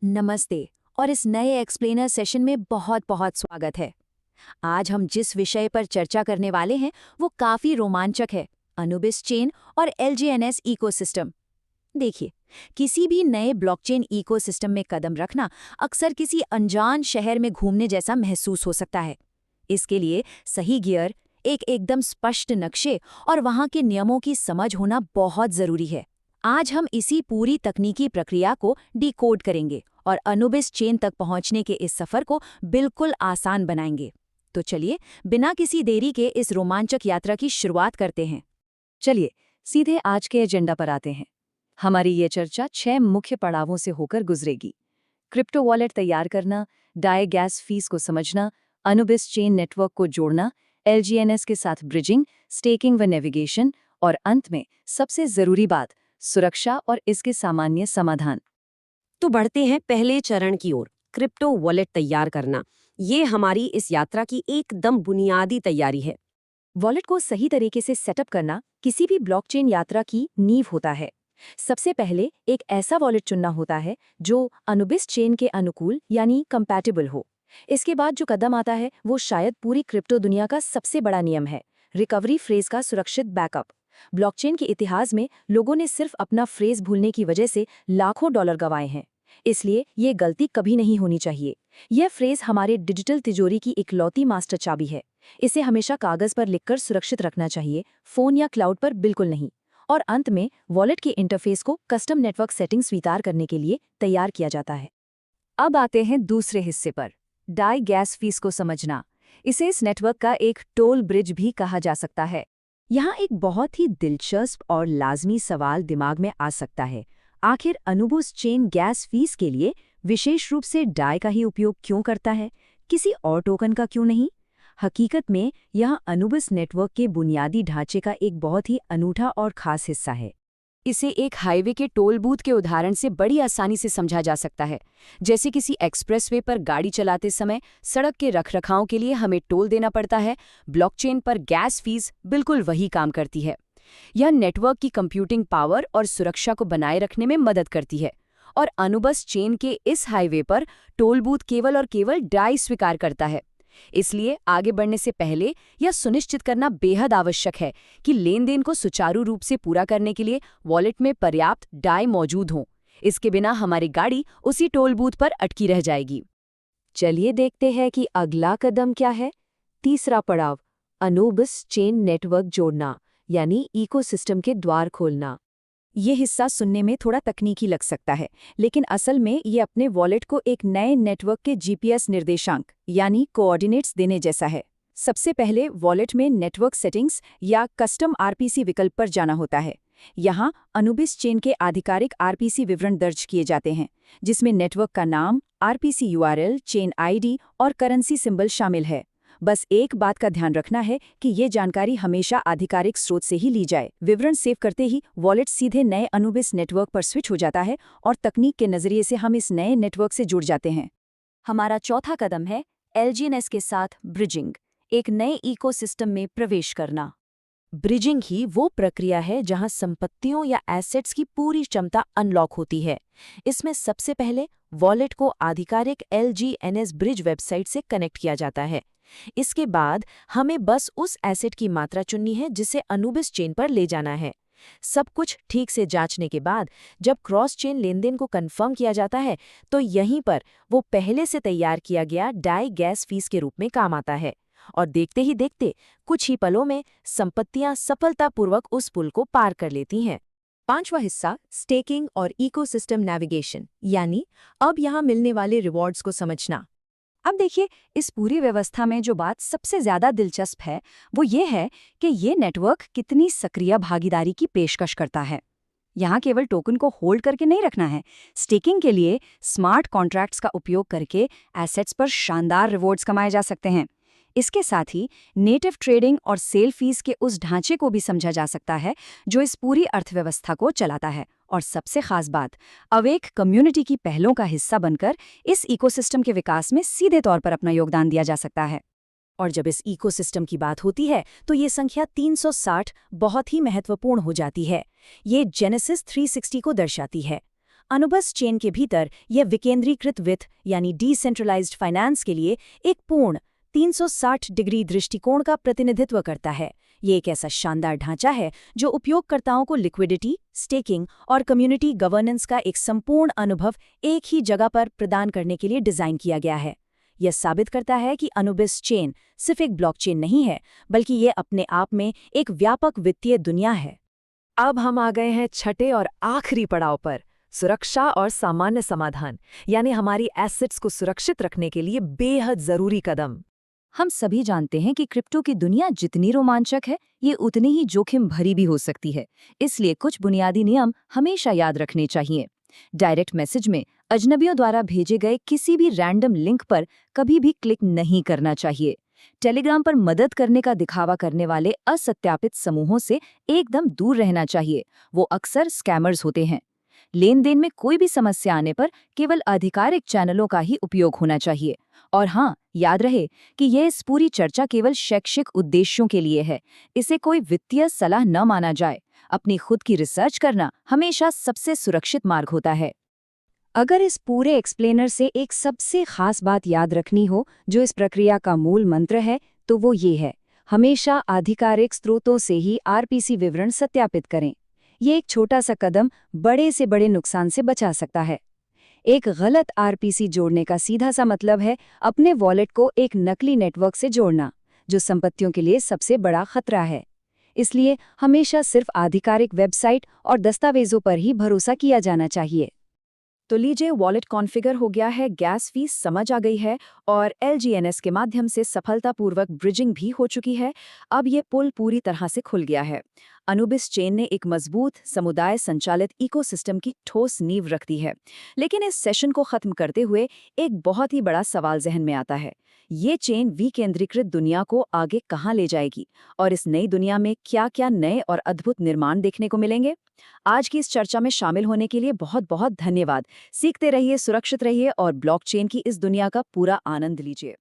नमस्ते और इस नए एक्सप्लेनर सेशन में बहुत बहुत स्वागत है। आज हम जिस विषय पर चर्चा करने वाले हैं वो काफी रोमांचक है। अनुबिस चेन और एलजीएनएस इकोसिस्टम। देखिए, किसी भी नए ब्लॉकचेन इकोसिस्टम में कदम रखना अक्सर किसी अनजान शहर में घूमने जैसा महसूस हो सकता है। इसके लिए सही गियर, एक एकदम स्पष्ट नक्शे और वहाँ के नियमों की समझ होना बहुत जरूरी है। आज हम इसी पूरी तकनीकी प्रक्रिया को डिकोड करेंगे और अनुबिस चेन तक पहुंचने के इस सफर को बिल्कुल आसान बनाएंगे। तो चलिए, बिना किसी देरी के इस रोमांचक यात्रा की शुरुआत करते हैं। चलिए, सीधे आज के एजेंडा पर आते हैं। हमारी ये चर्चा 6 मुख्य पड़ावों से होकर गुजरेगी। क्रिप्टो वॉलेट तैयार करना, डाई गैस फीस को समझना, अनुबिस चेन नेटवर्क को जोड़ना, एलजीएनएस के साथ ब्रिजिंग, स्टेकिंग व नेविगेशन और अंत में सबसे जरूरी बात, सुरक्षा और इसके सामान्य समाधान। तो बढ़ते हैं पहले चरण की ओर, क्रिप्टो वॉलेट तैयार करना। ये हमारी इस यात्रा की एकदम बुनियादी तैयारी है। वॉलेट को सही तरीके से सेटअप करना किसी भी ब्लॉकचेन यात्रा की नींव होता है। सबसे पहले एक ऐसा वॉलेट चुनना होता है जो अनुबिस चेन के अनुकूल यानी कंपैटिबल हो। इसके बाद जो कदम आता है वो शायद पूरी क्रिप्टो दुनिया का सबसे बड़ा नियम है, रिकवरी फ्रेज का सुरक्षित बैकअप। ब्लॉकचेन के इतिहास में लोगों ने सिर्फ अपना फ्रेज भूलने की वजह से लाखों डॉलर गंवाए हैं। इसलिए ये गलती कभी नहीं होनी चाहिए। यह फ्रेज हमारे डिजिटल तिजोरी की इकलौती मास्टर चाबी है। इसे हमेशा कागज पर लिखकर सुरक्षित रखना चाहिए, फोन या क्लाउड पर बिल्कुल नहीं। और अंत में वॉलेट के इंटरफेस को कस्टम नेटवर्क सेटिंग स्वीकार करने के लिए तैयार किया जाता है। अब आते हैं दूसरे हिस्से पर, डाई गैस फीस को समझना। इसे इस नेटवर्क का एक टोल ब्रिज भी कहा जा सकता है। यहाँ एक बहुत ही दिलचस्प और लाजमी सवाल दिमाग में आ सकता है, आखिर अनुबिस चेन गैस फीस के लिए विशेष रूप से डाई का ही उपयोग क्यों करता है, किसी और टोकन का क्यों नहीं? हकीकत में यह अनुबिस नेटवर्क के बुनियादी ढांचे का एक बहुत ही अनूठा और खास हिस्सा है। इसे एक हाईवे के टोल बूथ के उदाहरण से बड़ी आसानी से समझा जा सकता है। जैसे किसी एक्सप्रेसवे पर गाड़ी चलाते समय सड़क के रखरखाव के लिए हमें टोल देना पड़ता है, ब्लॉकचेन पर गैस फीस बिल्कुल वही काम करती है। यह नेटवर्क की कंप्यूटिंग पावर और सुरक्षा को बनाए रखने में मदद करती है। और अनुबिस चेन के इस हाईवे पर टोल बूथ केवल और केवल डाई स्वीकार करता है। इसलिए आगे बढ़ने से पहले यह सुनिश्चित करना बेहद आवश्यक है कि लेन देन को सुचारू रूप से पूरा करने के लिए वॉलेट में पर्याप्त डाई मौजूद हों। इसके बिना हमारी गाड़ी उसी टोल बूथ पर अटकी रह जाएगी। चलिए देखते हैं कि अगला कदम क्या है। तीसरा पड़ाव, अनुबिस चेन नेटवर्क जोड़ना यानी इकोसिस्टम के द्वार खोलना। ये हिस्सा सुनने में थोड़ा तकनीकी लग सकता है, लेकिन असल में ये अपने वॉलेट को एक नए नेटवर्क के जीपीएस निर्देशांक यानी कोऑर्डिनेट्स देने जैसा है। सबसे पहले वॉलेट में नेटवर्क सेटिंग्स या कस्टम आरपीसी विकल्प पर जाना होता है। यहाँ अनुबिस चेन के आधिकारिक आरपीसी विवरण दर्ज किए जाते हैं, जिसमें नेटवर्क का नाम, आरपीसी यूआरएल, चेन आईडी और करेंसी सिंबल शामिल है। बस एक बात का ध्यान रखना है कि ये जानकारी हमेशा आधिकारिक स्रोत से ही ली जाए। विवरण सेव करते ही वॉलेट सीधे नए अनुबिस नेटवर्क पर स्विच हो जाता है और तकनीक के नजरिए से हम इस नए नेटवर्क से जुड़ जाते हैं। हमारा चौथा कदम है एलजीएनएस के साथ ब्रिजिंग, एक नए इकोसिस्टम में प्रवेश करना। ब्रिजिंग ही वो प्रक्रिया है जहां संपत्तियों या एसेट्स की पूरी क्षमता अनलॉक होती है। इसमें सबसे पहले वॉलेट को आधिकारिक एलजीएनएस ब्रिज वेबसाइट से कनेक्ट किया जाता है। इसके बाद हमें बस उस एसेट की मात्रा चुननी है जिसे अनुबिस चेन पर ले जाना है। सब कुछ ठीक से जांचने के बाद जब क्रॉस चेन लेनदेन को कंफर्म किया जाता है तो यहीं पर वो पहले से तैयार किया गया डाई गैस फीस के रूप में काम आता है। और देखते ही देखते कुछ ही पलों में संपत्तियां सफलतापूर्वक उस पुल को पार कर लेती हैं। पांचवा हिस्सा, स्टेकिंग और इकोसिस्टम नेविगेशन, यानी अब यहाँ मिलने वाले रिवॉर्ड्स को समझना। अब देखिए, इस पूरी व्यवस्था में जो बात सबसे ज्यादा दिलचस्प है वो ये है कि ये नेटवर्क कितनी सक्रिय भागीदारी की पेशकश करता है। यहाँ केवल टोकन को होल्ड करके नहीं रखना है। स्टेकिंग के लिए स्मार्ट कॉन्ट्रैक्ट्स का उपयोग करके एसेट्स पर शानदार रिवॉर्ड्स कमाए जा सकते हैं। इसके साथ ही नेटिव ट्रेडिंग और सेल फीस के उस ढांचे को भी समझा जा सकता है जो इस पूरी अर्थव्यवस्था को चलाता है। और सबसे खास बात, अवेक कम्युनिटी की पहलों का हिस्सा बनकर इस इकोसिस्टम के विकास में सीधे तौर पर अपना योगदान दिया जा सकता है। और जब इस इकोसिस्टम की बात होती है तो ये संख्या 360 बहुत ही महत्वपूर्ण हो जाती है। ये जेनेसिस 360 को दर्शाती है। अनुबस चेन के भीतर यह विकेंद्रीकृत वित्त यानी डिसेंट्रलाइज्ड फाइनेंस के लिए एक पूर्ण 360 डिग्री दृष्टिकोण का प्रतिनिधित्व करता है। ये एक ऐसा शानदार ढांचा है जो उपयोगकर्ताओं को लिक्विडिटी, स्टेकिंग और कम्युनिटी गवर्नेंस का एक संपूर्ण अनुभव एक ही जगह पर प्रदान करने के लिए डिजाइन किया गया है। यह साबित करता है कि अनुबिस चेन सिर्फ एक ब्लॉकचेन नहीं है, बल्कि ये अपने आप में एक व्यापक वित्तीय दुनिया है। अब हम आ गए हैं छठे और आखिरी पड़ाव पर, सुरक्षा और सामान्य समाधान, यानी हमारी एसेट्स को सुरक्षित रखने के लिए बेहद जरूरी कदम। हम सभी जानते हैं कि क्रिप्टो की दुनिया जितनी रोमांचक है, ये उतनी ही जोखिम भरी भी हो सकती है। इसलिए कुछ बुनियादी नियम हमेशा याद रखने चाहिए। डायरेक्ट मैसेज में अजनबियों द्वारा भेजे गए किसी भी रैंडम लिंक पर कभी भी क्लिक नहीं करना चाहिए। टेलीग्राम पर मदद करने का दिखावा करने वाले असत्यापित समूहों से एकदम दूर रहना चाहिए। वो अक्सर स्कैमर्स होते हैं। लेन देन में कोई भी समस्या आने पर केवल आधिकारिक चैनलों का ही उपयोग होना चाहिए। और हाँ, याद रहे कि यह इस पूरी चर्चा केवल शैक्षिक उद्देश्यों के लिए है। इसे कोई वित्तीय सलाह न माना जाए। अपनी खुद की रिसर्च करना हमेशा सबसे सुरक्षित मार्ग होता है। अगर इस पूरे एक्सप्लेनर से एक सबसे खास बात याद रखनी हो, जो इस प्रक्रिया का मूल मंत्र है, तो वो ये है: हमेशा आधिकारिक स्रोतों से ही आरपीसी विवरण सत्यापित करें। ये एक छोटा सा कदम बड़े से बड़े नुकसान से बचा सकता है। एक गलत आरपीसी जोड़ने का सीधा सा मतलब है अपने वॉलेट को एक नकली नेटवर्क से जोड़ना, जो संपत्तियों के लिए सबसे बड़ा खतरा है। इसलिए हमेशा सिर्फ आधिकारिक वेबसाइट और दस्तावेजों पर ही भरोसा किया जाना चाहिए। तो लीजिए, वॉलेट कॉन्फ़िगर हो गया है, गैस फीस समझ आ गई है और LGNS के माध्यम से सफलतापूर्वक ब्रिजिंग भी हो चुकी है। अब ये पुल पूरी तरह से खुल गया है। अनुबिस चेन ने एक मजबूत समुदाय संचालित इकोसिस्टम की ठोस नींव रख दी है। लेकिन इस सेशन को खत्म करते हुए एक बहुत ही बड़ा सवाल जहन में आता है। ये चेन विकेंद्रीकृत दुनिया को आगे कहाँ ले जाएगी और इस नई दुनिया में क्या-क्या नए और अद्भुत निर्माण देखने को मिलेंगे? आज की इस चर्चा में शामिल होने के लिए बहुत बहुत धन्यवाद। सीखते रहिए, सुरक्षित रहिए और ब्लॉकचेन की इस दुनिया का पूरा आनंद लीजिए।